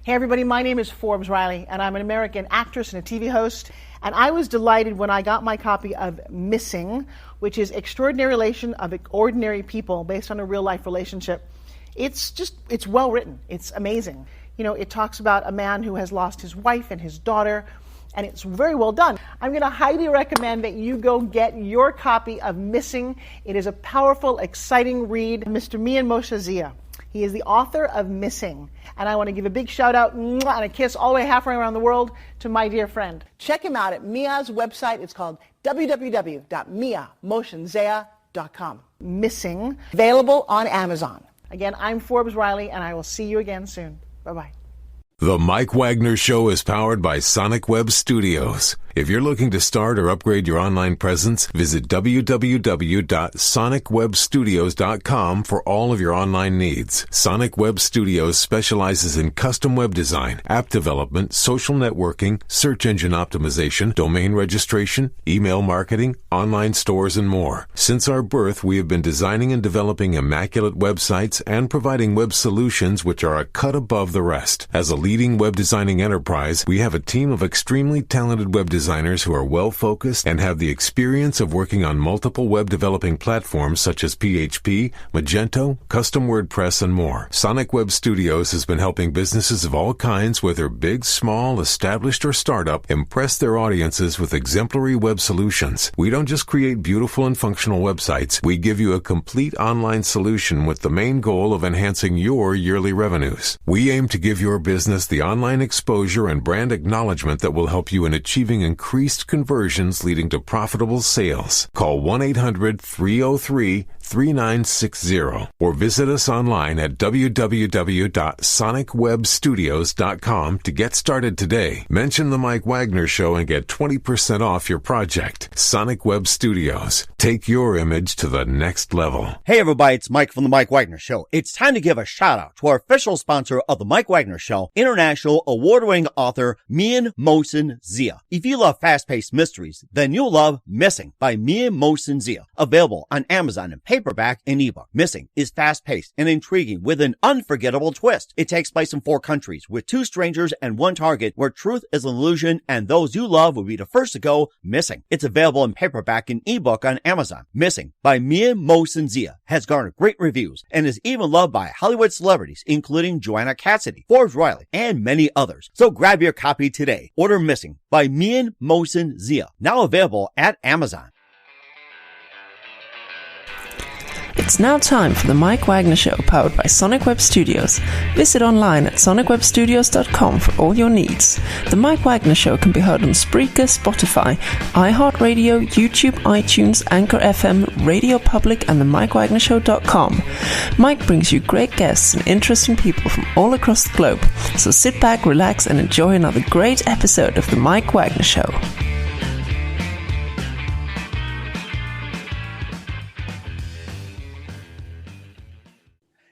Hey everybody, my name is Forbes Riley, and I'm an American actress and a TV host. And I was delighted when I got my copy of Missing, which is Extraordinary Relation of Ordinary People based on a real life relationship. It's well written. It's amazing. You know, it talks about a man who has lost his wife and his daughter, and it's very well done. I'm going to highly recommend that you go get your copy of Missing. It is a powerful, exciting read. Mr. Mian Moshe Zia. He is the author of Missing. And I want to give a big shout out and a kiss all the way halfway around the world to my dear friend. Check him out at Mia's website. It's called www.miamoshenzea.com. Missing, available on Amazon. Again, I'm Forbes Riley, and I will see you again soon. Bye-bye. The Mike Wagner Show is powered by Sonic Web Studios. If you're looking to start or upgrade your online presence, visit www.sonicwebstudios.com for all of your online needs. Sonic Web Studios specializes in custom web design, app development, social networking, search engine optimization, domain registration, email marketing, online stores, and more. Since our birth, we have been designing and developing immaculate websites and providing web solutions which are a cut above the rest. As a leading web designing enterprise, we have a team of extremely talented web designers who are well-focused and have the experience of working on multiple web developing platforms such as PHP, Magento, Custom WordPress, and more. Sonic Web Studios has been helping businesses of all kinds, whether big, small, established, or startup, impress their audiences with exemplary web solutions. We don't just create beautiful and functional websites. We give you a complete online solution with the main goal of enhancing your yearly revenues. We aim to give your business the online exposure and brand acknowledgement that will help you in achieving increased conversions leading to profitable sales. Call 1-800-303-3960 or visit us online at www.sonicwebstudios.com to get started today. Mention the Mike Wagner Show and get 20% off your project. Sonic Web Studios. Take your image to the next level. Hey everybody, it's Mike from the Mike Wagner Show. It's time to give a shout out to our official sponsor of the Mike Wagner Show, international award-winning author Mian Moshe Zia. If you love fast-paced mysteries, then you'll love Missing by Mian Moshe Zia. Available on Amazon in paperback and ebook. Missing is fast-paced and intriguing with an unforgettable twist. It takes place in 4 countries with 2 strangers and 1 target where truth is an illusion and those you love will be the first to go missing. It's available in paperback and ebook on Amazon. Missing by Mian Moshe Zia has garnered great reviews and is even loved by Hollywood celebrities including Joanna Cassidy, Forbes Riley, and many others. So grab your copy today. Order Missing by Mian Moshe Zia, now available at Amazon. It's now time for the Mike Wagner Show, powered by Sonic Web Studios. Visit online at sonicwebstudios.com for all your needs. The Mike Wagner Show can be heard on Spreaker, Spotify, iHeartRadio, YouTube, iTunes, Anchor FM, Radio Public, and the MikeWagnerShow.com. Mike brings you great guests and interesting people from all across the globe. So sit back, relax, and enjoy another great episode of the Mike Wagner Show.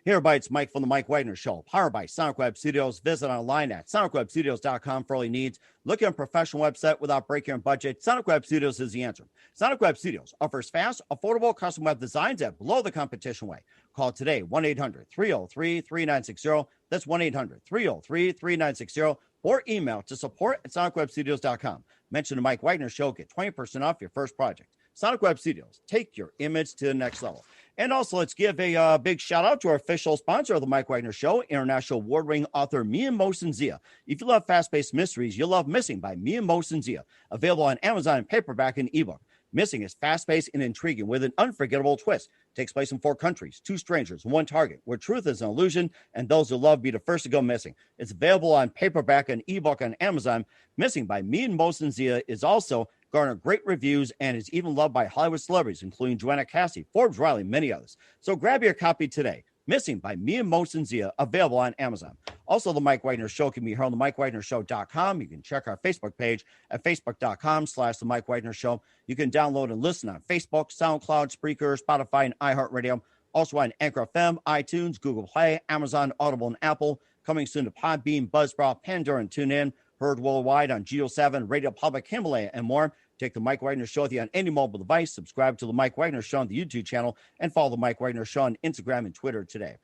Hey everybody, it's Mike from the Mike Wagner Show, powered by Sonic Web Studios. Visit online at sonicwebstudios.com for all your needs. Looking at a professional website without breaking your budget? Sonic Web Studios is the answer. Sonic Web Studios offers fast, affordable custom web designs at below the competition way. Call today, 1-800-303-3960. That's 1-800-303-3960. Or email to support@sonicwebstudios.com. Mention the Mike Wagner Show, get 20% off your first project. Sonic Web Studios, take your image to the next level. And also, let's give a big shout out to our official sponsor of the Mike Wagner Show, international award-winning author Mian Moshe Zia. If you love fast-paced mysteries, you'll love Missing by Mian Moshe Zia. Available on Amazon in paperback and ebook. Missing is fast-paced and intriguing with an unforgettable twist. Takes place in 4 countries, 2 strangers, 1 target, where truth is an illusion and those who love be the first to go missing. It's available on paperback and ebook on Amazon. Missing by Mian Moshe Zia is also garnered great reviews and is even loved by Hollywood celebrities, including Joanna Cassidy, Forbes Riley, and many others. So grab your copy today. Missing by Mian Moshe Zia, available on Amazon. Also, the Mike Wagner Show can be heard on the MikeWagnerShow.com. You can check our Facebook page at facebook.com/the Mike Wagner Show. You can download and listen on Facebook, SoundCloud, Spreaker, Spotify, and iHeartRadio. Also on Anchor FM, iTunes, Google Play, Amazon, Audible, and Apple. Coming soon to Podbean, Buzzsprout, Pandora, and TuneIn. Heard worldwide on Geo 7, Radio Public, Himalaya, and more. Take the Mike Wagner Show with you on any mobile device. Subscribe to the Mike Wagner Show on the YouTube channel and follow the Mike Wagner Show on Instagram and Twitter today.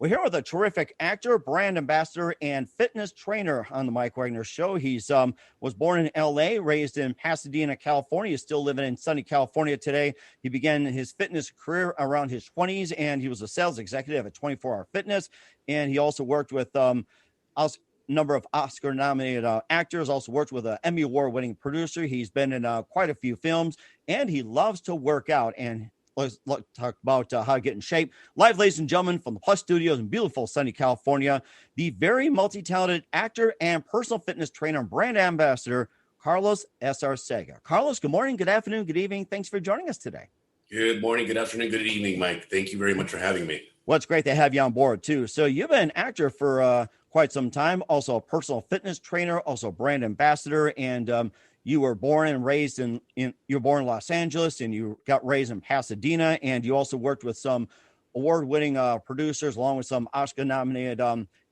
We're here with a terrific actor, brand ambassador, and fitness trainer on the Mike Wagner Show. He's was born in L.A., raised in Pasadena, California. He's still living in sunny California today. He began his fitness career around his 20s, and he was a sales executive at 24 Hour Fitness. And he also worked with number of Oscar-nominated actors, also worked with an Emmy Award-winning producer. He's been in quite a few films, and he loves to work out. And let's talk about how to get in shape. Live, ladies and gentlemen, from the Plus Studios in beautiful sunny California, the very multi-talented actor and personal fitness trainer and brand ambassador, Carlos Escarcega. Carlos, good morning, good afternoon, good evening. Thanks for joining us today. Good morning, good afternoon, good evening, Mike. Thank you very much for having me. Well, it's great to have you on board, too. So you've been an actor for quite some time, also a personal fitness trainer, also a brand ambassador, and you were born and raised you were born in Los Angeles, and you got raised in Pasadena, and you also worked with some award-winning producers, along with some Oscar-nominated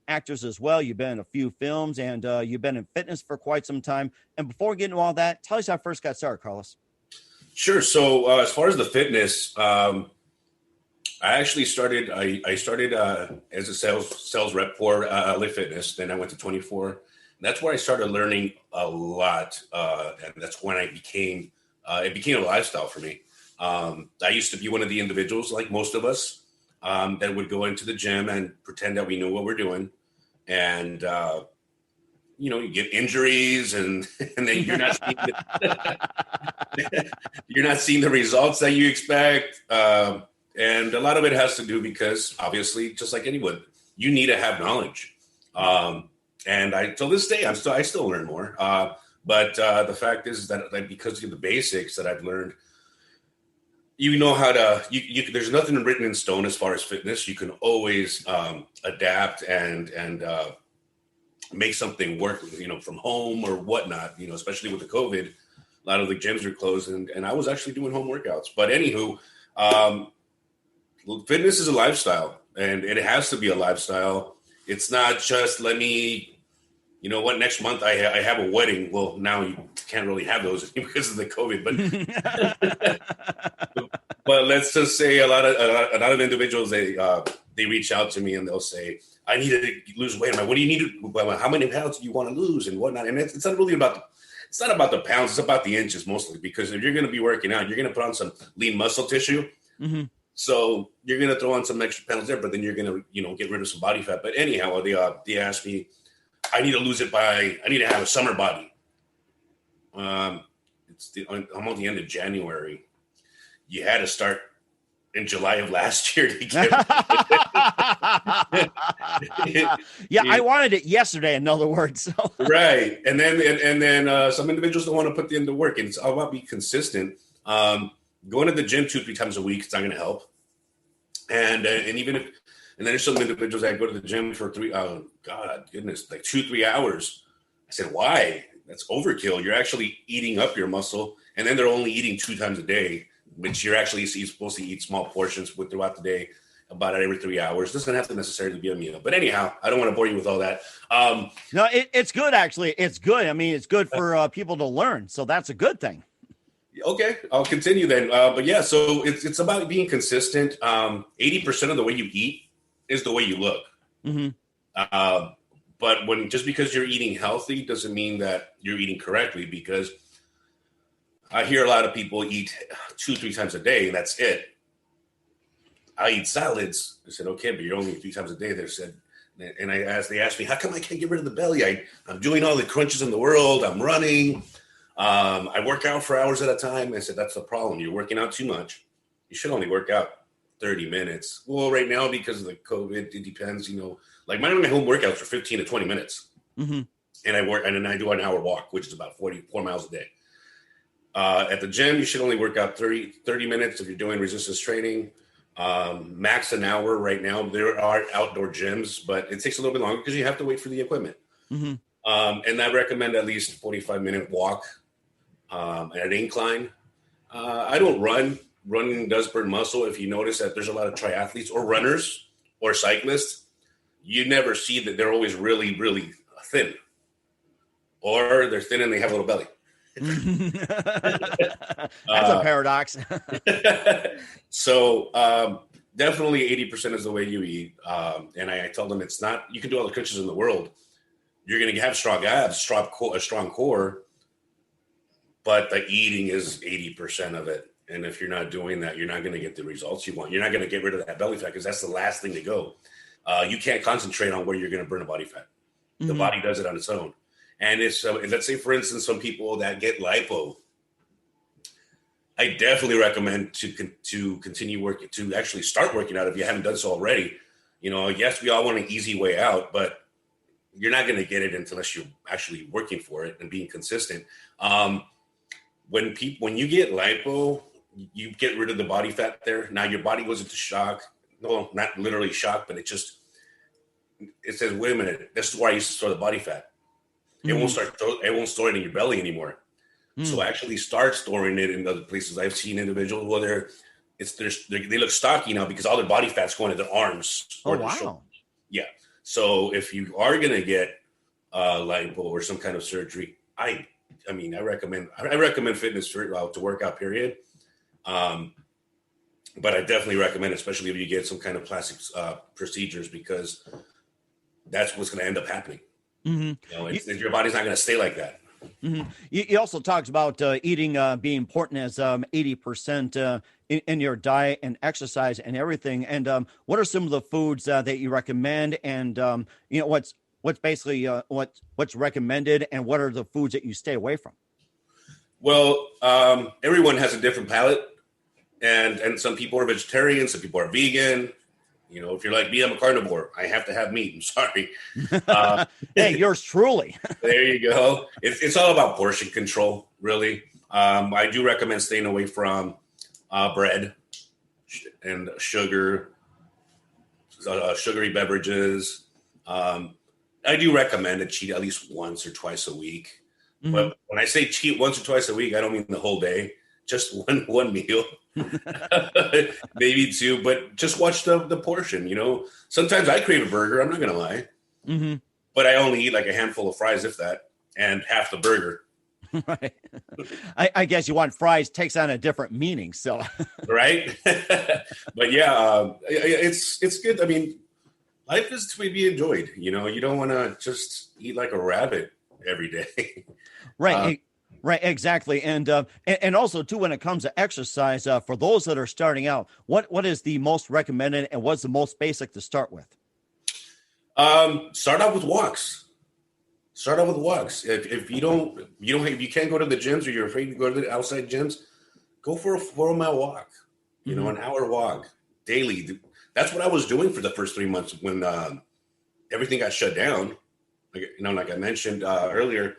actors as well. You've been in a few films, and you've been in fitness for quite some time. And before we get into all that, tell us how you first got started, Carlos. Sure. So as far as the fitness, I actually started. I started as a sales rep for LA Fitness. Then I went to 24. That's where I started learning a lot, and that's when it became a lifestyle for me. I used to be one of the individuals, like most of us, that would go into the gym and pretend that we knew what we're doing, and you get injuries, and then you're not you're not seeing the results that you expect. And a lot of it has to do because, obviously, just like anyone, you need to have knowledge. And till this day, I still learn more. But the fact is that because of the basics that I've learned, you know how to. There's nothing written in stone as far as fitness. You can always adapt and make something work. From home or whatnot. Especially with the COVID, a lot of the gyms are closed, and I was actually doing home workouts. But anywho. Fitness is a lifestyle, and it has to be a lifestyle. It's not just next month I have a wedding. Well, now you can't really have those because of the COVID, but let's just say a lot of individuals, they reach out to me and they'll say, I need to lose weight. I'm like, what do you need to, how many pounds do you want to lose and whatnot? And it's not really it's not about the pounds. It's about the inches mostly, because if you're going to be working out, you're going to put on some lean muscle tissue. Mm-hmm. So you're going to throw on some extra pounds there, but then you're going to, get rid of some body fat. But anyhow, they asked me, I need to lose it I need to have a summer body. I'm on the end of January. You had to start in July of last year to get Yeah, I wanted it yesterday, in other words. So. Right. And then some individuals don't want to put in the work, and it's all about being consistent. Going to the gym 2-3 times a week, it's not going to help. And then there's some individuals that go to the gym for 2-3 hours. I said, why? That's overkill. You're actually eating up your muscle. And then they're only eating 2 times a day, which you're supposed to eat small portions throughout the day, about every 3 hours. It doesn't have to necessarily be a meal. But anyhow, I don't want to bore you with all that. No, it's good, actually. It's good. I mean, it's good for people to learn. So that's a good thing. Okay, I'll continue then. But yeah, so it's about being consistent. 80% of the way you eat is the way you look. Mm-hmm. But just because you're eating healthy doesn't mean that you're eating correctly, because I hear a lot of people eat 2-3 times a day, and that's it. I eat salads. I said, okay, but you're only 3 times a day. They said, and they asked me, how come I can't get rid of the belly? I'm doing all the crunches in the world. I'm running. I work out for hours at a time. I said, that's the problem. You're working out too much. You should only work out 30 minutes. Well, right now, because of the COVID, it depends, like my home workouts are 15 to 20 minutes. Mm-hmm. And then I do an hour walk, which is about 44 miles a day. At the gym, you should only work out 30 minutes if you're doing resistance training. Max an hour right now. There are outdoor gyms, but it takes a little bit longer because you have to wait for the equipment. Mm-hmm. And I recommend at least 45-minute walk at an incline. I don't run. Running does burn muscle. If you notice that there's a lot of triathletes or runners or cyclists, you never see that they're always really, really thin. Or they're thin and they have a little belly. That's a paradox. So Definitely 80% is the way you eat. And I tell them it's not, you can do all the crunches in the world. You're going to have strong abs, a strong core, but the eating is 80% of it. And if you're not doing that, you're not going to get the results you want. You're not going to get rid of that belly fat because that's the last thing to go. You can't concentrate on where you're going to burn the body fat. The body does it on its own. And it's, let's say, for instance, some people that get lipo, I definitely recommend to continue working, to actually start working out if you haven't done so already. Yes, we all want an easy way out, but you're not going to get it unless you're actually working for it and being consistent. When you get lipo, you get rid of the body fat there. Now your body goes into shock. No, not literally shock, but it says, wait a minute, this is where I used to store the body fat. It won't store it in your belly anymore. So actually start storing it in other places. I've seen individuals where they look stocky now because all their body fat's going to their arms. Or their shoulders. Yeah. So if you are going to get lipo or some kind of surgery, I recommend fitness to workout period. But I definitely recommend, especially if you get some kind of plastic procedures, because that's what's going to end up happening. Your body's not going to stay like that. He also talks about eating being important as 80% in your diet and exercise and everything. And what are some of the foods that you recommend? And what's basically what's recommended, and what are the foods that you stay away from? Well, everyone has a different palate, and some people are vegetarian, some people are vegan. If you're like me, I'm a carnivore. I have to have meat. I'm sorry. Hey, yours truly. There you go. It's all about portion control, really. I do recommend staying away from bread and sugar, sugary beverages. I do recommend to cheat at least once or twice a week. But when I say cheat once or twice a week, I don't mean the whole day. Just one meal, maybe two, but just watch the portion. Sometimes I crave a burger. I'm not going to lie, but I only eat like a handful of fries, if that, and half the burger. Right. I guess you want fries takes on a different meaning. So, right. But yeah, it's good. I mean, life is to be enjoyed. You don't want to just eat like a rabbit every day. Right. Right, exactly. And also, too, when it comes to exercise, for those that are starting out, what is the most recommended and what's the most basic to start with? Start out with walks. If you can't go to the gyms, or you're afraid to go to the outside gyms, go for a 4-mile walk, an hour walk daily. That's what I was doing for the first 3 months when everything got shut down. Like I mentioned earlier,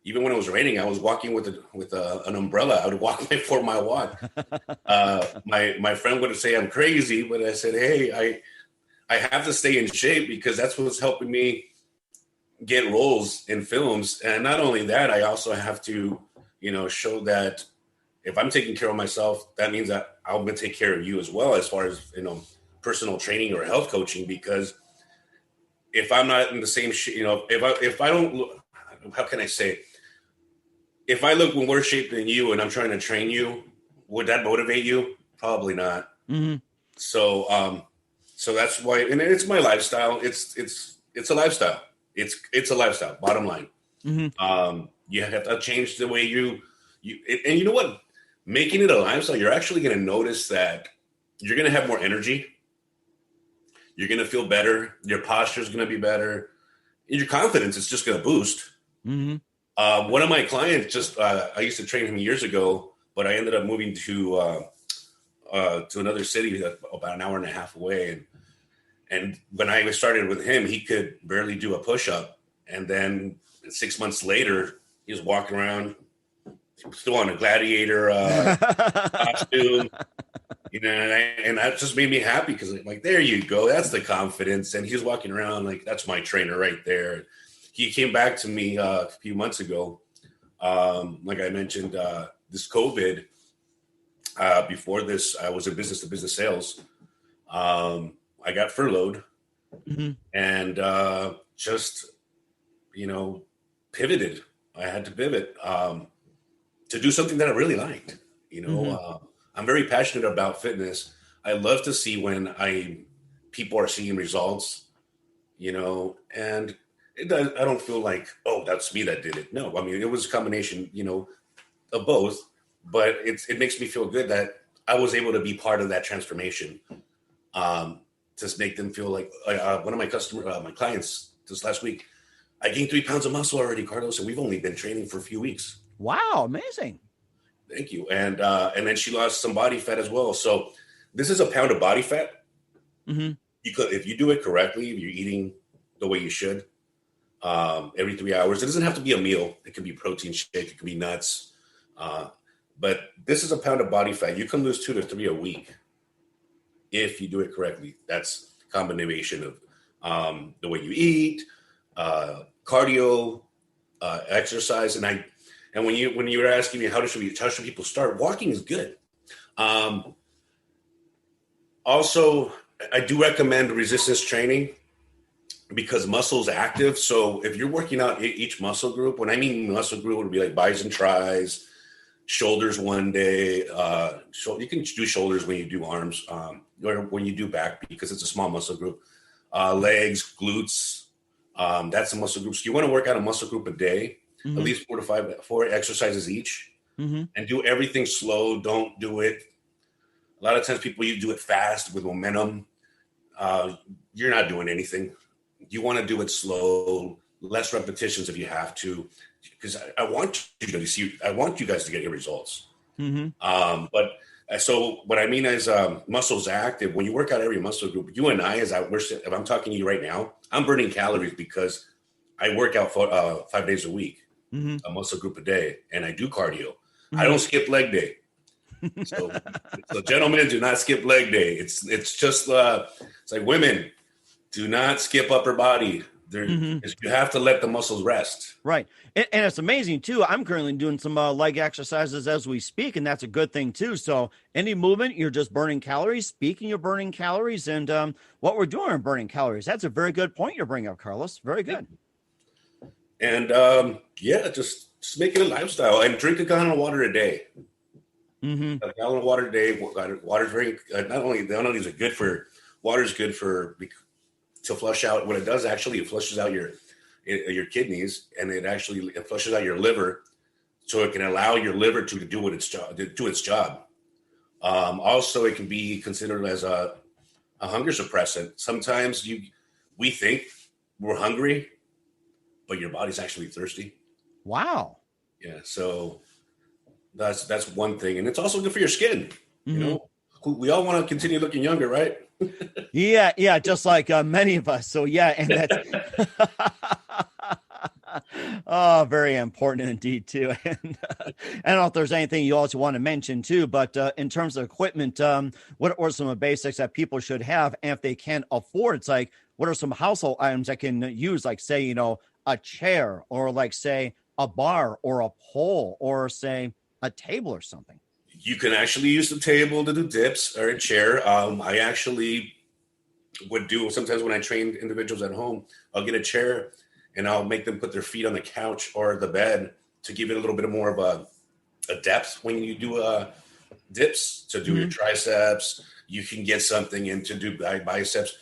even when it was raining, I was walking with an umbrella. I would walk my 4-mile walk. My friend would say I'm crazy, but I said, hey, I have to stay in shape because that's what's helping me get roles in films. And not only that, I also have to, show that if I'm taking care of myself, that means that I'm going to take care of you as well, as far as, personal training or health coaching. Because if I'm not in the same, if I don't look, how can I say it? If I look in worse shape than you and I'm trying to train you, would that motivate you? Probably not. So that's why, and it's my lifestyle. It's a lifestyle. It's a lifestyle. Bottom line. You have to change the way you and you know what? Making it a lifestyle, you're actually going to notice that you're going to have more energy. You're going to feel better. Your posture is going to be better. And your confidence is just going to boost. One of my clients I used to train him years ago, but I ended up moving to another city about an hour and a half away. And when I started with him, he could barely do a push-up. And then 6 months later, he was walking around still on a gladiator costume. And that just made me happy because like, there you go. That's the confidence. And he was walking around like, that's my trainer right there. He came back to me a few months ago. Like I mentioned, this COVID, before this, I was in business-to-business sales. I got furloughed and just, pivoted. I had to pivot to do something that I really liked. I'm very passionate about fitness. I love to see when people are seeing results, and it does. I don't feel like, oh, that's me that did it. No, I mean, it was a combination, of both, but it makes me feel good that I was able to be part of that transformation. To make them feel like one of my clients this last week, I gained 3 pounds of muscle already, Carlos, and we've only been training for a few weeks. Wow. Amazing. Thank you. And then she lost some body fat as well. So this is a pound of body fat. Mm-hmm. If you do it correctly, if you're eating the way you should, every 3 hours, it doesn't have to be a meal. It can be protein shake. It can be nuts. But this is a pound of body fat. You can lose 2 to 3 a week if you do it correctly. That's a combination of the way you eat, cardio, exercise, and when you were asking me how should people start, walking is good. Also, I do recommend resistance training because muscle's active. So if you're working out each muscle group, when I mean muscle group, it would be like bis and tris, shoulders one day. You can do shoulders when you do arms, or when you do back because it's a small muscle group. Legs, glutes. That's a muscle group. So you want to work out a muscle group a day, at least 4 exercises each, and do everything slow. Don't do it. A lot of times you do it fast with momentum. You're not doing anything. You want to do it slow, less repetitions if you have to, because I want you guys to get your results. So what I mean is muscles active. When you work out every muscle group, you and I, if I'm talking to you right now, I'm burning calories because I work out for 5 days a week, a muscle group a day, and I do cardio. I don't skip leg day. So gentlemen, do not skip leg day. It's just it's like women, do not skip upper body. You have to let the muscles rest. Right. And it's amazing too. I'm currently doing some leg exercises as we speak, and that's a good thing too. So any movement, you're just burning calories. Speaking of burning calories and what we're doing in burning calories, that's a very good point you're bringing up, Carlos. Very good. And just make it a lifestyle and drink a gallon of water a day. A gallon of water a day. Water's very not only is it good for water's good for to flush out. What it does actually, it flushes out your kidneys, and it flushes out your liver, so it can allow your liver to do its job. Also, it can be considered as a hunger suppressant. Sometimes we think we're hungry, but your body's actually thirsty. Wow. Yeah. So that's one thing, and it's also good for your skin. We all want to continue looking younger, right? Yeah, just like many of us. So yeah, and that's very important indeed too. And I don't know if there's anything you also want to mention too, but in terms of equipment, what are some of the basics that people should have, and if they can't afford, it's like, what are some household items that can use, like say, a chair, or like say a bar or a pole, or say a table or something? You can actually use the table to do dips, or a chair. I actually would do sometimes when I train individuals at home, I'll get a chair and I'll make them put their feet on the couch or the bed to give it a little bit more of a depth when you do dips, to do your triceps. You can get something in to do biceps.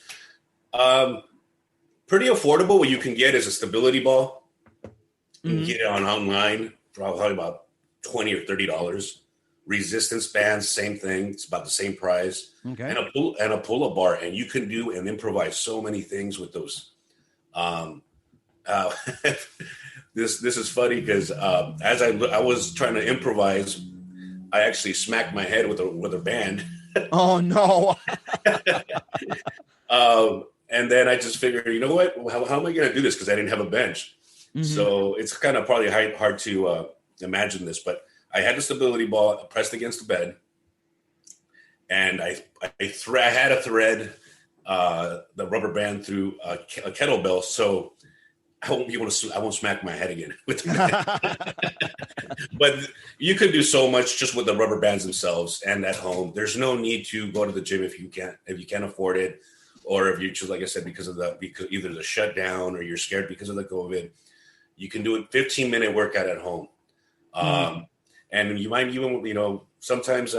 Pretty affordable. What you can get is a stability ball. You can get it online, probably about $20 or $30. Resistance bands, same thing. It's about the same price. Okay. And a pull-up bar, and you can do and improvise so many things with those. This is funny because as I was trying to improvise, I actually smacked my head with a band. Oh no! And then I just figured, you know what? How am I going to do this? Because I didn't have a bench. So it's kind of probably hard to imagine this, but I had the stability ball pressed against the bed, and I had to thread the rubber band through a kettlebell, so I won't smack my head again with that. But you can do so much just with the rubber bands themselves and at home. There's no need to go to the gym if you can't afford it, or if you choose, like I said, because either the shutdown or you're scared because of the COVID. You can do a 15-minute workout at home. And you might even, sometimes,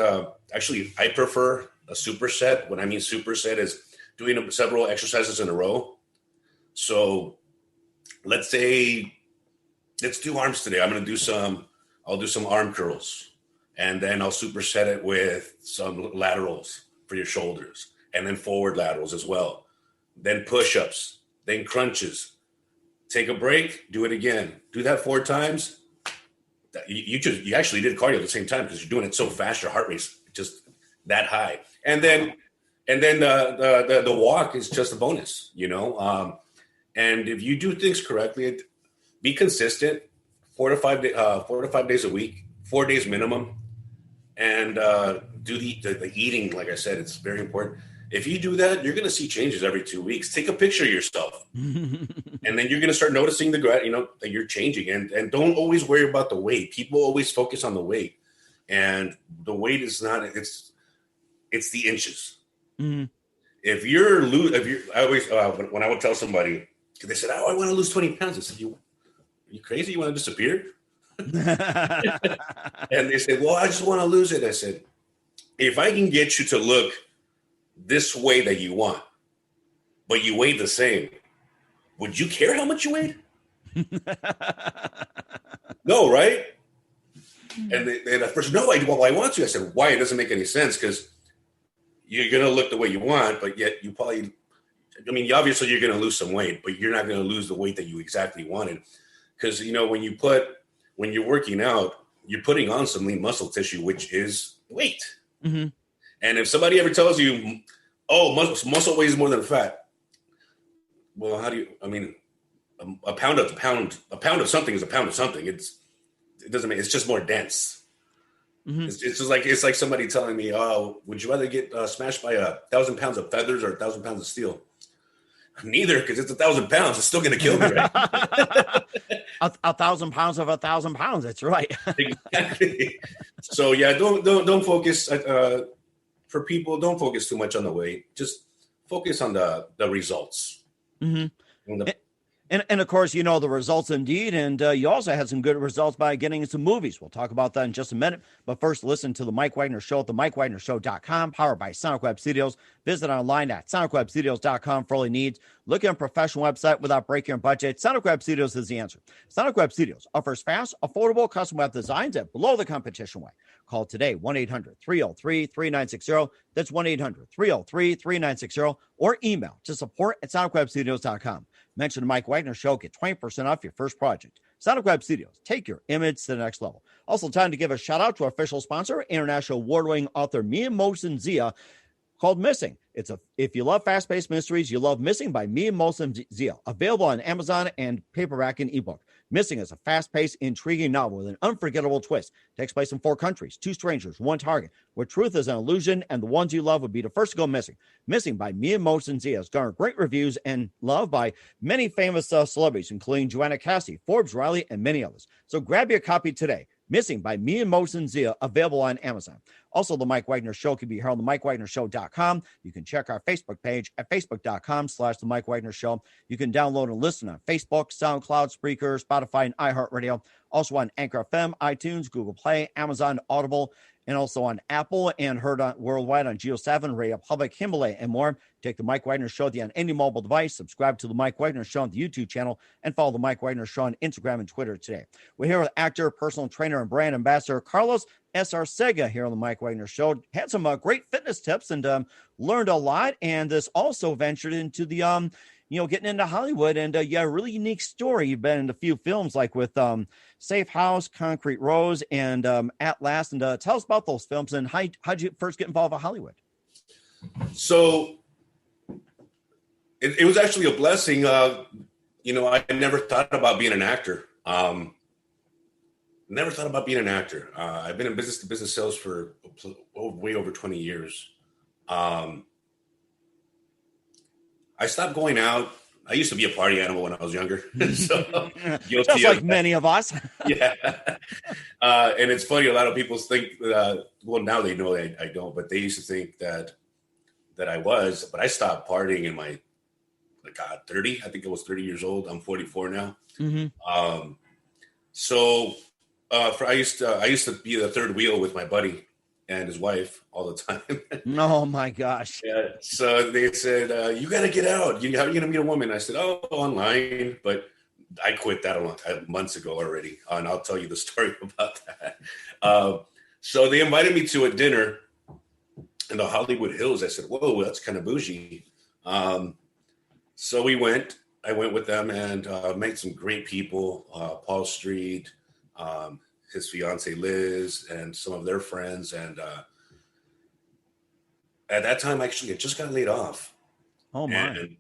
actually, I prefer a superset. When I mean superset is doing several exercises in a row. So let's do arms today. I'll do some arm curls, and then I'll superset it with some laterals for your shoulders, and then forward laterals as well. Then push-ups, then crunches. Take a break, do it again. Do that 4 times. You actually did cardio at the same time because you're doing it so fast, your heart rate's just that high. And then the walk is just a bonus, you know. And if you do things correctly, be consistent, 4 to 5 days a week, 4 days minimum, and do the eating. Like I said, it's very important. If you do that, you're going to see changes every 2 weeks. Take a picture of yourself, and then you're going to start noticing that you're changing. And don't always worry about the weight. People always focus on the weight, and the weight is not. It's the inches. Mm-hmm. When I would tell somebody, they said, "Oh, I want to lose 20 pounds." I said, "You crazy? You want to disappear?" And they said, "Well, I just want to lose it." I said, "If I can get you to look this way that you want, but you weigh the same, would you care how much you weighed?" No, right? And at first, no, I want to. I said, why? It doesn't make any sense because you're going to look the way you want, but yet obviously you're going to lose some weight, but you're not going to lose the weight that you exactly wanted. Because, when you're working out, you're putting on some lean muscle tissue, which is weight. Mm-hmm. And if somebody ever tells you, "Oh, muscle weighs more than fat," well, how do you? A pound of something is a pound of something. It doesn't make. It's just more dense. Mm-hmm. It's like somebody telling me, "Oh, would you rather get smashed by 1,000 pounds of feathers or 1,000 pounds of steel?" Neither, because it's 1,000 pounds. It's still going to kill me, right? 1,000 pounds of 1,000 pounds. That's right. Exactly. So yeah, don't focus. For people, don't focus too much on the weight. Just focus on the results. Mm-hmm. And of course, the results indeed. And you also had some good results by getting into movies. We'll talk about that in just a minute. But first, listen to The Mike Wagner Show at themikewagnershow.com, powered by Sonic Web Studios. Visit online at sonicwebstudios.com for all your needs. Looking at a professional website without breaking your budget? Sonic Web Studios is the answer. Sonic Web Studios offers fast, affordable custom web designs at below the competition way. Call today, 1-800-303-3960. That's 1-800-303-3960. Or email to support@sonicwebstudios.com. Mention the Mike Wagner Show. Get 20% off your first project. Sonic Web Studios. Take your image to the next level. Also, time to give a shout out to our official sponsor, international award-winning author Mia Mohsen Zia, called Missing. If you love fast-paced mysteries, you love Missing by Mia Mohsen Zia. Available on Amazon and paperback and ebook. Missing is a fast-paced, intriguing novel with an unforgettable twist. Takes place in 4 countries, 2 strangers, 1 target, where truth is an illusion and the ones you love would be the first to go missing. Missing by Mia Mohsen Zia has garnered great reviews and love by many famous celebrities, including Joanna Cassidy, Forbes Riley, and many others. So grab your copy today. Missing by Mia Mohsen Zia, available on Amazon. Also, The Mike Wagner Show can be heard on themikewagnershow.com. You can check our Facebook page at facebook.com/The Mike Wagner Show. You can download and listen on Facebook, SoundCloud, Spreaker, Spotify, and iHeartRadio. Also on Anchor FM, iTunes, Google Play, Amazon, Audible, and also on Apple, and heard worldwide on Geo7, Radio Public, Himalaya, and more. Take The Mike Wagner Show on any mobile device. Subscribe to The Mike Wagner Show on the YouTube channel, and follow The Mike Wagner Show on Instagram and Twitter today. We're here with actor, personal trainer, and brand ambassador Carlos Escarcega here on The Mike Wagner Show. Had some great fitness tips and learned a lot, and this also ventured into the getting into Hollywood, and a really unique story. You've been in a few films like with Safe House, Concrete Rose, and At Last. And tell us about those films and how'd you first get involved with Hollywood? So it was actually a blessing. I never thought about being an actor. Never thought about being an actor. I've been in business-to-business sales for way over 20 years. I stopped going out. I used to be a party animal when I was younger. So just like many of us. Yeah. And it's funny. A lot of people think, now they know I don't, but they used to think that I was, but I stopped partying in my, 30. I think I was 30 years old. I'm 44 now. Mm-hmm. I used to be the third wheel with my buddy. and his wife all the time. Oh my gosh. Yeah. So they said, you got to get out. How are you going to meet a woman? I said, oh, online. But I quit that months ago already. And I'll tell you the story about that. So they invited me to a dinner in the Hollywood Hills. I said, whoa, that's kind of bougie. So we went. I went with them and met some great people. Paul Street, his fiance Liz, and some of their friends. And at that time, actually, I just got laid off. Oh my!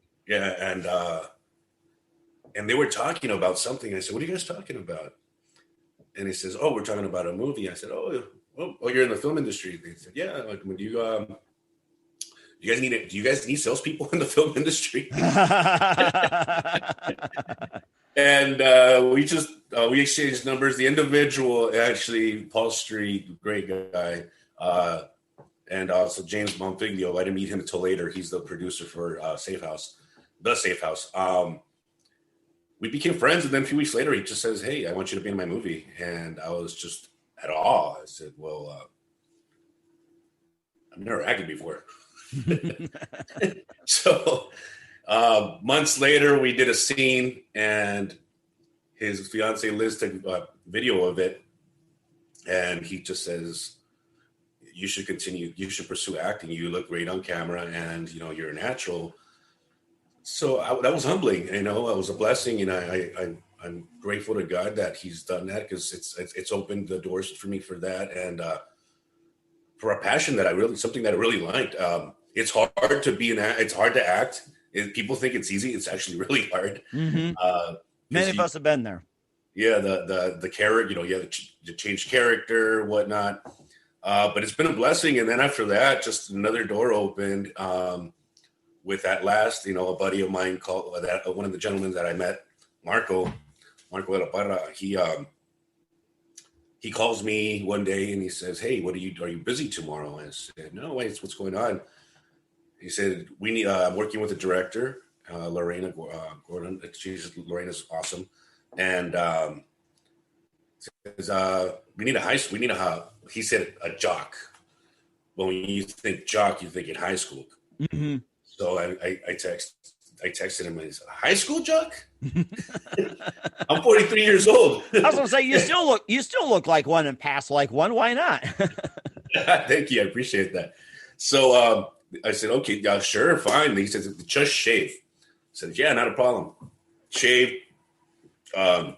And they were talking about something. I said, "What are you guys talking about?" And he says, "Oh, we're talking about a movie." I said, "Oh, you're in the film industry." They said, "Yeah. Like, do you guys need salespeople in the film industry?" And we exchanged numbers. The individual, actually, Paul Street, great guy, and also James Monfiglio. I didn't meet him until later. He's the producer for The Safe House. We became friends, and then a few weeks later, he just says, "Hey, I want you to be in my movie." And I was just at awe. I said, "Well, I've never acted before." So months later, we did a scene, and his fiance Liz took a video of it, and he just says, "You should continue. You should pursue acting. You look great on camera, and you're a natural." So that was humbling. It was a blessing, and I'm grateful to God that He's done that, because it's opened the doors for me for that, and for a passion something that I really liked. It's hard to it's hard to act. People think it's easy. It's actually really hard. Mm-hmm. Many of us have been there. Yeah, the character, you have to change character, whatnot. But it's been a blessing. And then after that, just another door opened. With that last, a buddy of mine called one of the gentlemen that I met, Marco de la Parra. He calls me one day and he says, "Hey, are you busy tomorrow?" I said, "No, what's going on?" He said, I'm working with a director, Lorena Gordon. Lorena's awesome. And says, he said, a jock. Well, when you think jock, you think in high school. Mm-hmm. So I texted him and he said, "High school jock?" I'm 43 years old. I was gonna say, you still look like one and pass like one. Why not? Thank you. I appreciate that. So I said, "Okay, yeah, sure, fine." And he said, "Just shave." I said, "Yeah, not a problem." Shave. It's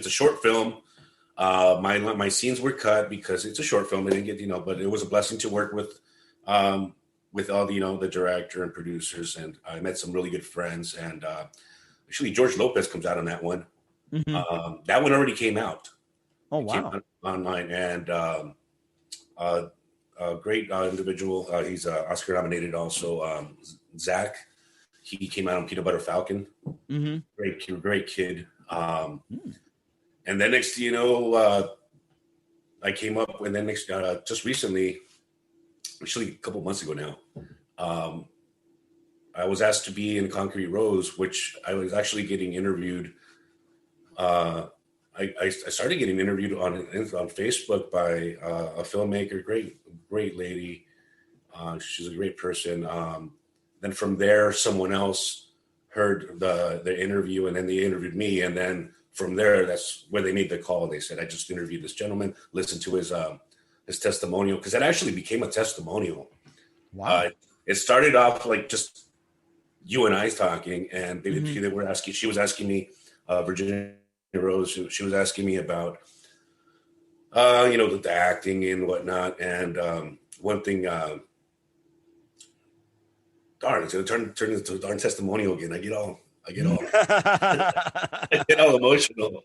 a short film. My scenes were cut because it's a short film. I didn't get, but it was a blessing to work with all the director and producers, and I met some really good friends. And actually, George Lopez comes out on that one. Mm-hmm. That one already came out. Oh, wow! Came out online, and a great individual. He's Oscar nominated also. Zach. He came out on Peanut Butter Falcon. Mm-hmm. Great kid. And then next, I came up, and then next, just recently, actually a couple months ago now, I was asked to be in Concrete Rose, which I was actually getting interviewed. I started getting interviewed on Facebook by a filmmaker, great lady. She's a great person. Then from there, someone else heard the interview, and then they interviewed me, and then from there, that's where they made the call. They said, "I just interviewed this gentleman, listened to his testimonial," because it actually became a testimonial. Wow! It started off like just you and I talking, and they were asking. She was asking me, Virginia Rose. She was asking me about, the acting and whatnot. And one thing, darn, it's gonna turn into a darn testimonial again. I get all I get all emotional.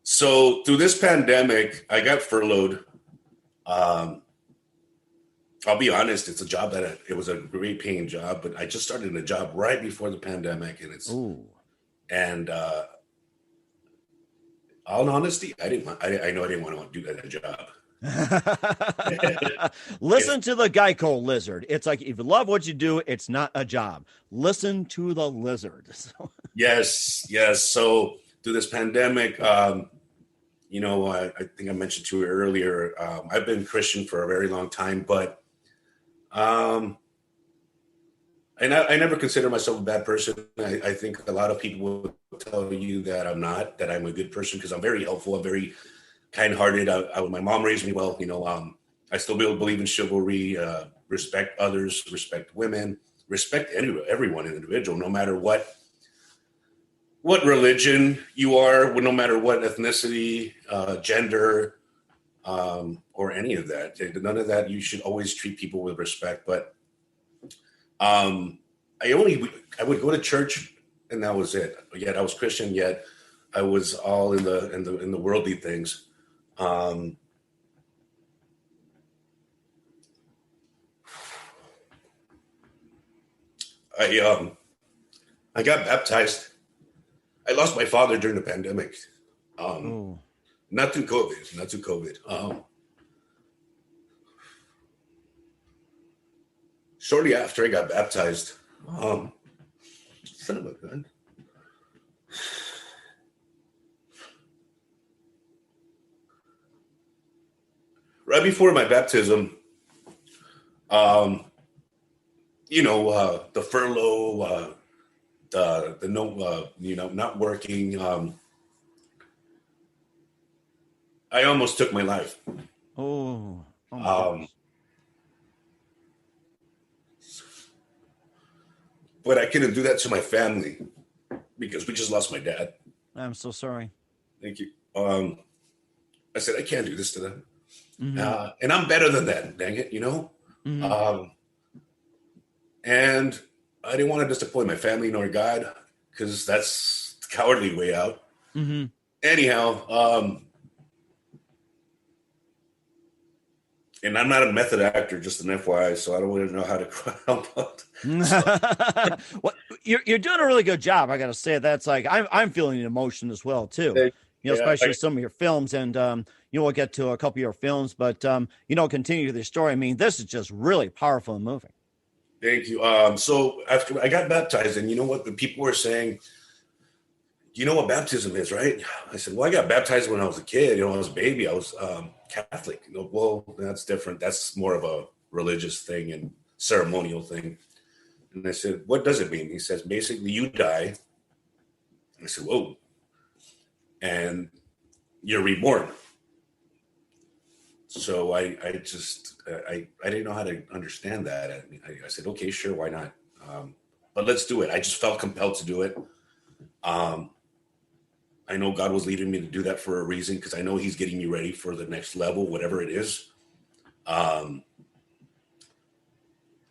So through this pandemic, I got furloughed. I'll be honest, it's a job it was a great paying job, but I just started a job right before the pandemic, and all honesty, I know I didn't want to do that job. Listen to the Geico lizard. It's like, if you love what you do, it's not a job. Listen to the lizard. Yes. So through this pandemic, I think I mentioned to you earlier, I've been Christian for a very long time, but and I never consider myself a bad person. I think a lot of people will tell you that I'm not, that I'm a good person because I'm very helpful. I'm very kind-hearted. My mom raised me well. I still believe in chivalry, respect others, respect women, respect everyone, an individual, no matter what religion you are, no matter what ethnicity, gender, or any of that. None of that. You should always treat people with respect. But I would go to church, and that was it. Yet I was Christian. Yet I was all in the worldly things. I got baptized. I lost my father during the pandemic. Not through COVID. Shortly after I got baptized, son of a gun. Right before my baptism, the furlough, the no, not working. I almost took my life. Oh my goodness. But I couldn't do that to my family because we just lost my dad. I'm so sorry. Thank you. I said, I can't do this to them. Mm-hmm. And I'm better than that, dang it, Mm-hmm. And I didn't want to disappoint my family nor God because that's the cowardly way out. Mm-hmm. Anyhow, and I'm not a method actor, just an FYI, so I don't really know how to cry out. Well, you're doing a really good job. I got to say that's like I'm feeling the emotion as well too. Especially some of your films, and we'll get to a couple of your films, but continue the story. I mean, this is just really powerful and moving. Thank you. So after I got baptized, and you know what the people were saying, you know what baptism is, right? I said, well, I got baptized when I was a kid. I was a baby. I was Catholic. Well, that's different. That's more of a religious thing and ceremonial thing. And I said, what does it mean? He says, basically, you die. I said, whoa. And you're reborn. So I didn't know how to understand that. I said, okay, sure, why not? But let's do it. I just felt compelled to do it. I know God was leading me to do that for a reason because I know He's getting me ready for the next level, whatever it is. I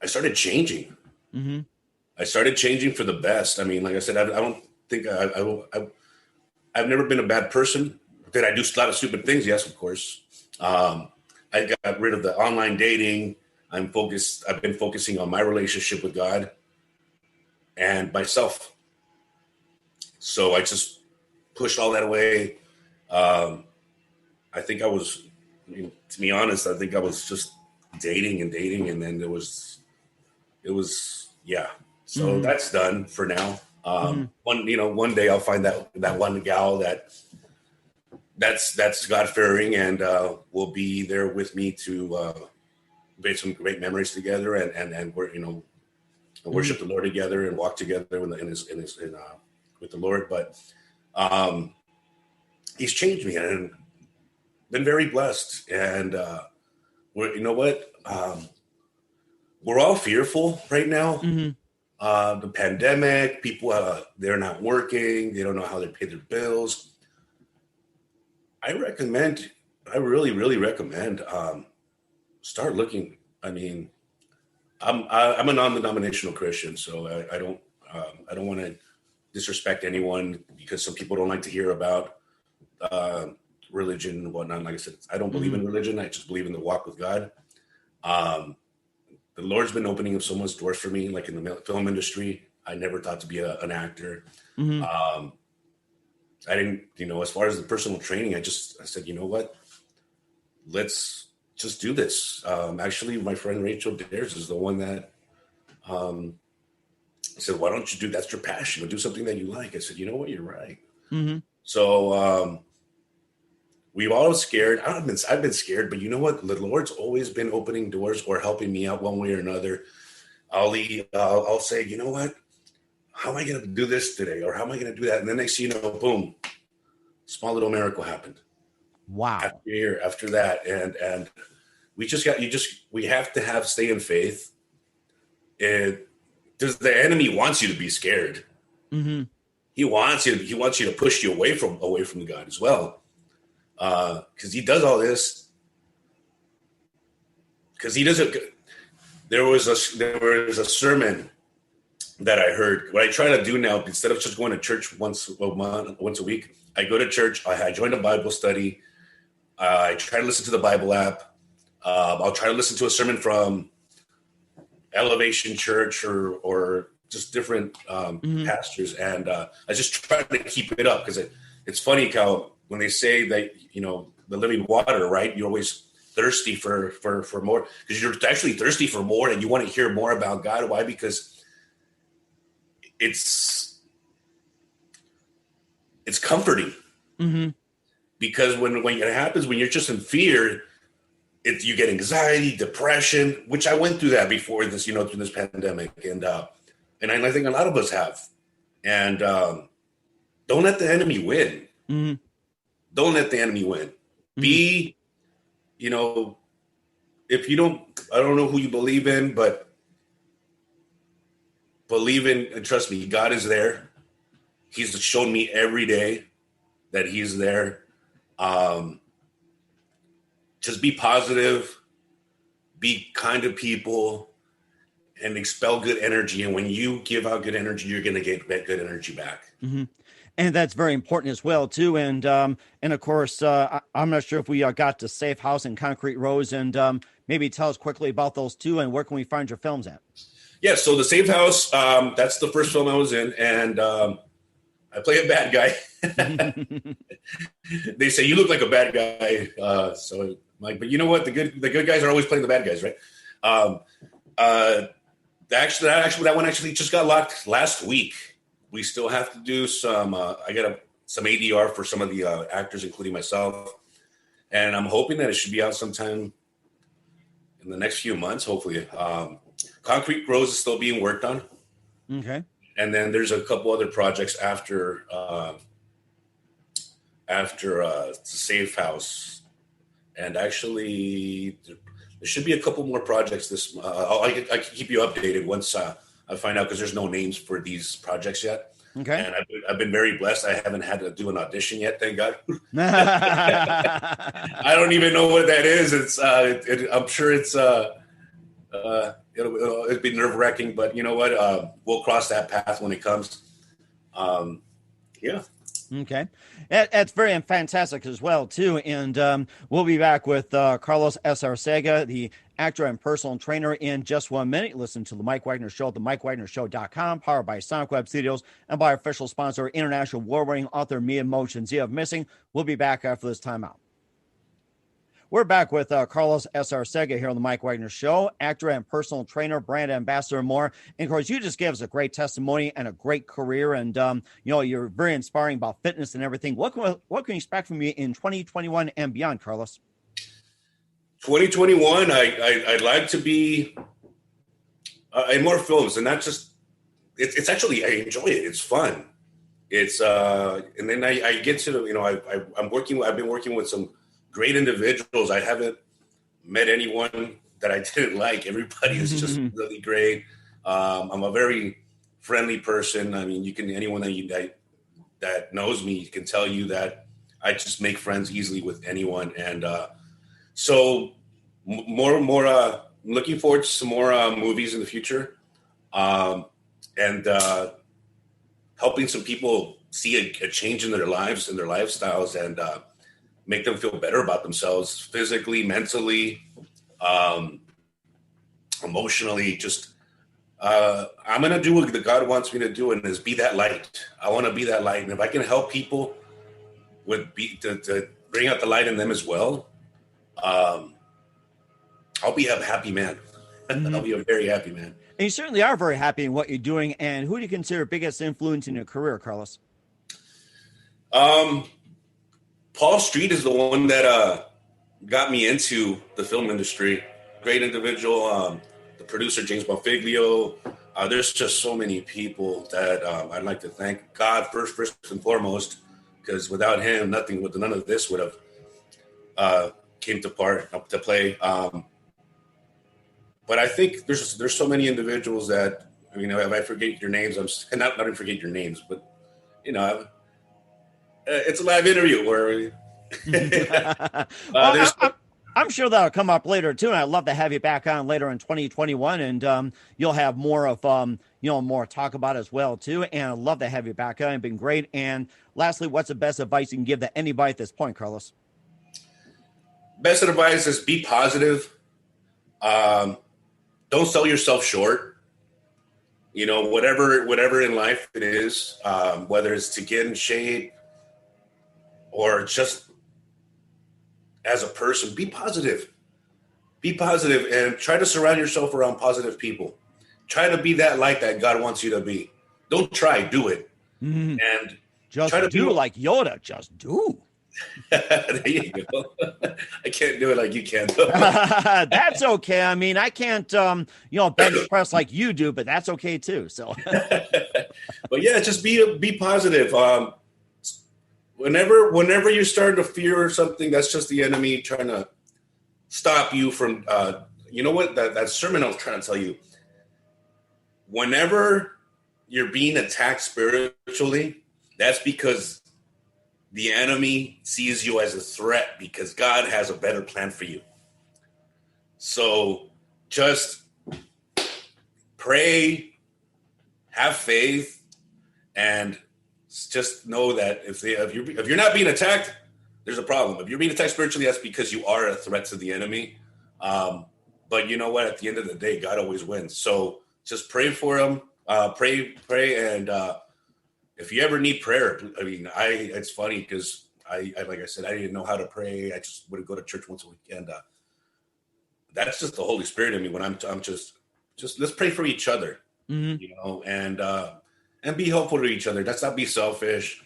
started changing. Mm-hmm. I started changing for the best. I mean, like I said, I don't think I've never been a bad person. Did I do a lot of stupid things? Yes, of course. I got rid of the online dating. I've been focusing on my relationship with God and myself. So I just pushed all that away. To be honest, I think I was just dating, and then it was, yeah. So that's done for now. One day I'll find that one gal that's God-fearing and will be there with me to make some great memories together and we're worship the Lord together and walk together with the Lord. But He's changed me and been very blessed. And we're all fearful right now. The pandemic, people they're not working, they don't know how they pay their bills. I really, really recommend start looking. I mean, I'm a non-denominational Christian, so I don't want to disrespect anyone because some people don't like to hear about religion and whatnot. Like I said, I don't believe in religion. I just believe in the walk with God. The Lord's been opening up so much doors for me, like in the film industry. I never thought to be an actor. I didn't, as far as the personal training, I said, you know what? Let's just do this. Actually, my friend Rachel Dares is the one that said, why don't you do, that's your passion, or do something that you like. I said, you know what? You're right. So we've all scared. I've been scared, but you know what? The Lord's always been opening doors or helping me out one way or another. I'll say, you know what? How am I going to do this today? Or how am I going to do that? And then next thing you know, boom, small little miracle happened. Wow. After that. And we have to stay in faith. The enemy wants you to be scared. Mm-hmm. He wants you to push you away from God as well. Because he does all this. Because he doesn't. There was a sermon that I heard. What I try to do now, instead of just going to church once a week, I go to church. I join a Bible study. I try to listen to the Bible app. I'll try to listen to a sermon from Elevation Church or just different pastors, and I just try to keep it up because it's funny how when they say that the living water, right? You're always thirsty for more because you're actually thirsty for more and you want to hear more about God. Why? Because it's comforting. Mm-hmm. Because when it happens, when you're just in fear, you get anxiety, depression, which I went through that before this, through this pandemic, and I think a lot of us have. And don't let the enemy win. Mm-hmm. Don't let the enemy win. Mm-hmm. Be, if you don't, I don't know who you believe in, but believe in, and trust me, God is there. He's shown me every day that he's there. Just be positive, be kind to people, and expel good energy. And when you give out good energy, you're going to get good energy back. Mm-hmm. And that's very important as well, too. And of course, I'm not sure if we got to Safe House and Concrete Rose, and maybe tell us quickly about those two and where can we find your films at? Yeah, so the Safe House, that's the first film I was in, and I play a bad guy. They say you look like a bad guy, so I'm like, but you know what? The good guys are always playing the bad guys, right? That one actually just got locked last week. We still have to do some. I got some ADR for some of the actors, including myself, and I'm hoping that it should be out sometime in the next few months. Hopefully, Concrete Rose is still being worked on. Okay. And then there's a couple other projects after Safe House, and actually there should be a couple more projects. I can keep you updated once I find out because there's no names for these projects yet. Okay. And I've been very blessed. I haven't had to do an audition yet, thank God. I don't even know what that is. It's I'm sure it's it'll be nerve-wracking, but you know what? We'll cross that path when it comes. Yeah. Okay. That's very fantastic as well, too. And we'll be back with Carlos Escarcega, the actor and personal trainer, in just 1 minute. Listen to The Mike Wagner Show at themikewagnershow.com, powered by Sonic Web Studios and by official sponsor, international award-winning author Mia Motion, Zia of Missing. We'll be back after this timeout. We're back with Carlos Escarcega here on The Mike Wagner Show, actor and personal trainer, brand ambassador, and more. And, of course, you just gave us a great testimony and a great career. And, you're very inspiring about fitness and everything. What can you expect from you in 2021 and beyond, Carlos? 2021, I'd like to be in more films. And not just – it's actually – I enjoy it. It's fun. It's and then I get to, I've been working with some – great individuals. I haven't met anyone that I didn't like. Everybody is just really great. I'm a very friendly person. I mean, anyone that knows me can tell you that I just make friends easily with anyone. And so more. I'm looking forward to some more movies in the future, and helping some people see a change in their lives and their lifestyles, and make them feel better about themselves physically, mentally, emotionally. Just I'm going to do what God wants me to do, and is be that light. I want to be that light. And if I can help people to bring out the light in them as well, I'll be a happy man. I'll be a very happy man. And you certainly are very happy in what you're doing. And who do you consider biggest influence in your career, Carlos? Paul Street is the one that got me into the film industry. Great individual. The producer, James Bonfiglio. There's just so many people that I'd like to thank. God first and foremost, because without him, none of this would have came to play. But I think there's so many individuals that, if I forget your names, I'm not going to forget your names, but it's a live interview where I'm sure that'll come up later too, and I'd love to have you back on later in 2021, and you'll have more of more to talk about as well too. And I'd love to have you back on. It's been great. And lastly, what's the best advice you can give to anybody at this point, Carlos? Best advice is be positive. Don't sell yourself short. Whatever in life it is, whether it's to get in shape or just as a person, be positive. Be positive and try to surround yourself around positive people. Try to be that light that God wants you to be. Don't try, do it. Mm-hmm. And just try to do like Yoda. Just do. There you go. I can't do it like you can. That's okay. I mean, I can't, bench press like you do, but that's okay too. So, but yeah, just be positive. Whenever you're starting to fear something, that's just the enemy trying to stop you from, that sermon I was trying to tell you. Whenever you're being attacked spiritually, that's because the enemy sees you as a threat because God has a better plan for you. So just pray, have faith, and just know that if you're not being attacked, there's a problem. If you're being attacked spiritually, that's because you are a threat to the enemy. But you know what? At the end of the day, God always wins. So just pray for him. Pray, and if you ever need prayer, it's funny because I like I said, I didn't know how to pray. I just would go to church once a week, and that's just the Holy Spirit in me. When I'm just let's pray for each other, mm-hmm. And be helpful to each other. Let's not be selfish.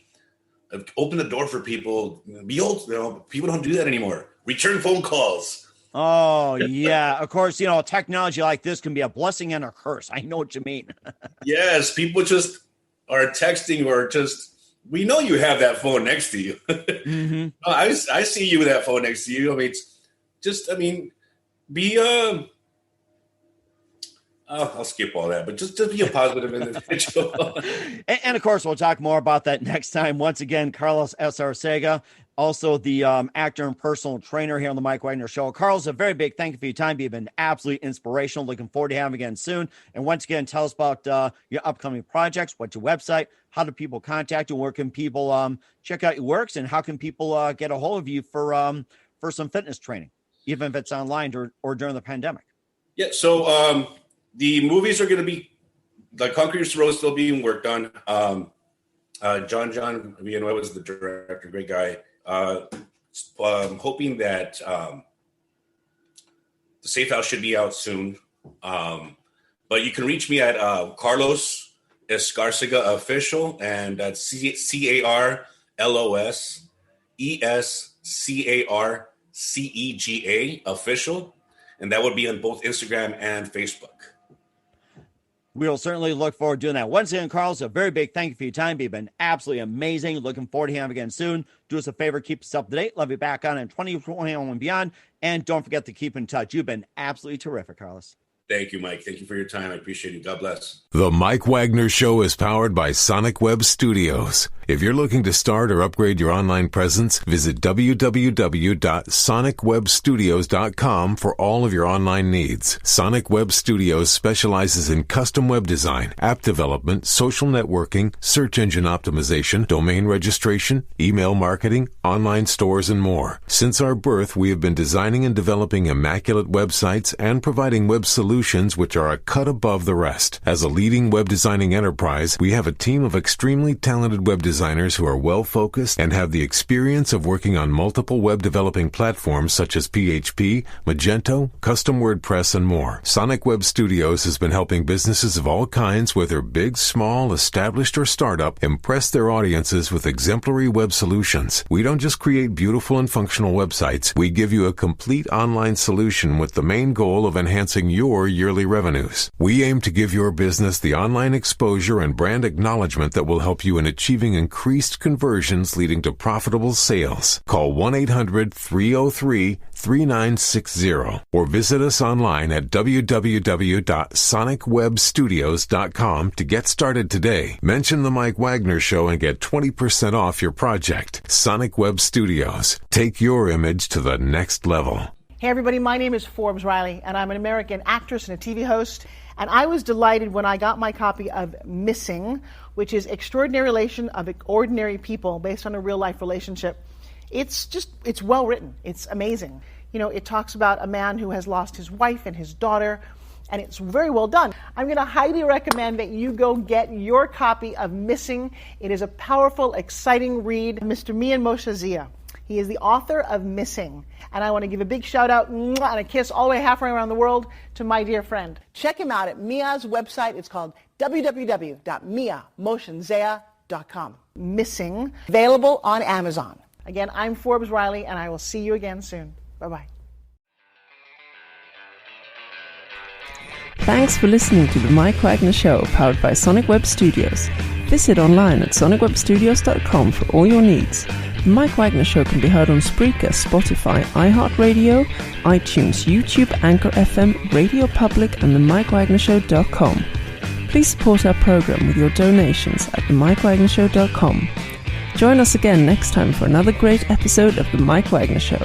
Open the door for people. People don't do that anymore. Return phone calls. Oh, yeah. Of course, technology like this can be a blessing and a curse. I know what you mean. Yes, people just are texting or we know you have that phone next to you. Mm-hmm. I see you with that phone next to you. Be I'll skip all that, but just be a positive individual. and of course, we'll talk more about that next time. Once again, Carlos Escarcega, also the actor and personal trainer here on the Mike Wagner Show. Carlos, a very big thank you for your time. You've been absolutely inspirational. Looking forward to having you again soon. And once again, tell us about your upcoming projects. What's your website? How do people contact you? Where can people check out your works? And how can people get a hold of you for some fitness training, even if it's online or during the pandemic? Yeah, so the movies are going to be, the Concrete Road is still being worked on. John Villanueva is the director, great guy. I'm hoping that the Safe House should be out soon. But you can reach me at Carlos Escarcega Official, and that's CarlosEscarcega Official. And that would be on both Instagram and Facebook. We'll certainly look forward to doing that. Once again, Carlos, a very big thank you for your time. You've been absolutely amazing. Looking forward to having you again soon. Do us a favor, keep us up to date. Love you back on in 2021 and beyond. And don't forget to keep in touch. You've been absolutely terrific, Carlos. Thank you, Mike. Thank you for your time. I appreciate you. God bless. The Mike Wagner Show is powered by Sonic Web Studios. If you're looking to start or upgrade your online presence, visit www.sonicwebstudios.com for all of your online needs. Sonic Web Studios specializes in custom web design, app development, social networking, search engine optimization, domain registration, email marketing, online stores, and more. Since our birth, we have been designing and developing immaculate websites and providing web solutions solutions which are a cut above the rest. As a leading web designing enterprise, we have a team of extremely talented web designers who are well-focused and have the experience of working on multiple web developing platforms such as PHP, Magento, custom WordPress, and more. Sonic Web Studios has been helping businesses of all kinds, whether big, small, established, or startup, impress their audiences with exemplary web solutions. We don't just create beautiful and functional websites. We give you a complete online solution with the main goal of enhancing your yearly revenues. We aim to give your business the online exposure and brand acknowledgement that will help you in achieving increased conversions leading to profitable sales. Call 1-800-303-3960 or visit us online at www.sonicwebstudios.com to get started today. Mention the Mike Wagner Show and get 20% off your project. Sonic Web Studios. Take your image to the next level. Hey everybody, my name is Forbes Riley, and I'm an American actress and a TV host. And I was delighted when I got my copy of Missing, which is Extraordinary Relation of Ordinary People based on a real-life relationship. It's well written. It's amazing. You know, it talks about a man who has lost his wife and his daughter, and it's very well done. I'm going to highly recommend that you go get your copy of Missing. It is a powerful, exciting read. Mr. Mian Moshe Zia. He is the author of Missing. And I want to give a big shout out and a kiss all the way halfway around the world to my dear friend. Check him out at Mia's website. It's called www.miamoshenzea.com. Missing. Available on Amazon. Again, I'm Forbes Riley, and I will see you again soon. Bye-bye. Thanks for listening to The Mike Wagner Show, powered by Sonic Web Studios. Visit online at sonicwebstudios.com for all your needs. The Mike Wagner Show can be heard on Spreaker, Spotify, iHeartRadio, iTunes, YouTube, Anchor FM, Radio Public, and themikewagnershow.com. Please support our program with your donations at themikewagnershow.com. Join us again next time for another great episode of The Mike Wagner Show.